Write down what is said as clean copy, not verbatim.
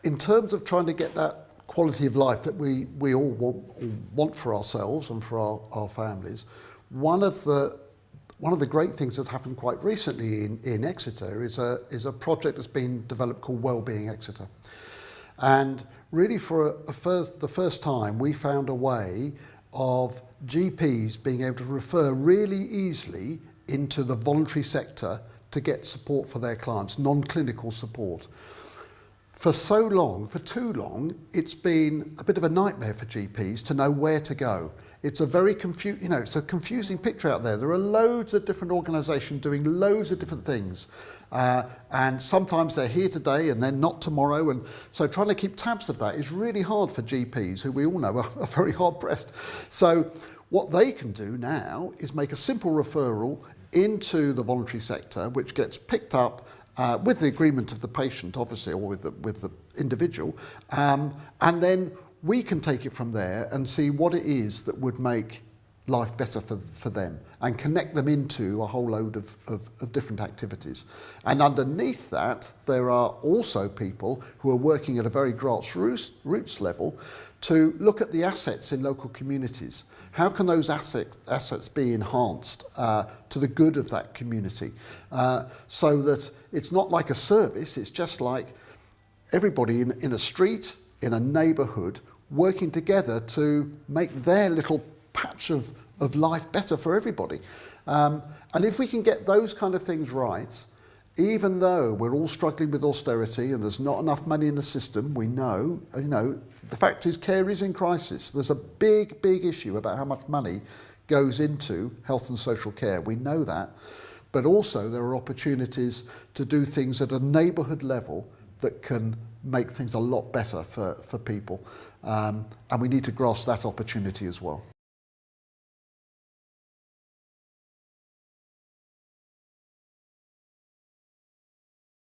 in terms of trying to get that quality of life that we all want for ourselves and for our families, one of the great things that's happened quite recently in Exeter is a project that's been developed called Wellbeing Exeter. And really for the first time, we found a way of GPs being able to refer really easily into the voluntary sector to get support for their clients, non-clinical support. For too long, it's been a bit of a nightmare for GPs to know where to go. It's a very it's a confusing picture out there. There are loads of different organisations doing loads of different things. And sometimes they're here today and then not tomorrow. And so trying to keep tabs of that is really hard for GPs, who we all know are very hard pressed. So what they can do now is make a simple referral into the voluntary sector, which gets picked up with the agreement of the patient, obviously, or with the individual, and then we can take it from there and see what it is that would make life better for them and connect them into a whole load of different activities. And underneath that, there are also people who are working at a very grassroots level to look at the assets in local communities. How can those assets be enhanced to the good of that community, so that it's not like a service, it's just like everybody in a street, in a neighbourhood, working together to make their little patch of life better for everybody. And if we can get those kind of things right, even though we're all struggling with austerity and there's not enough money in the system, we know, the fact is care is in crisis. There's a big issue about how much money goes into health and social care. We know that. But also there are opportunities to do things at a neighbourhood level that can make things a lot better for people. And we need to grasp that opportunity as well.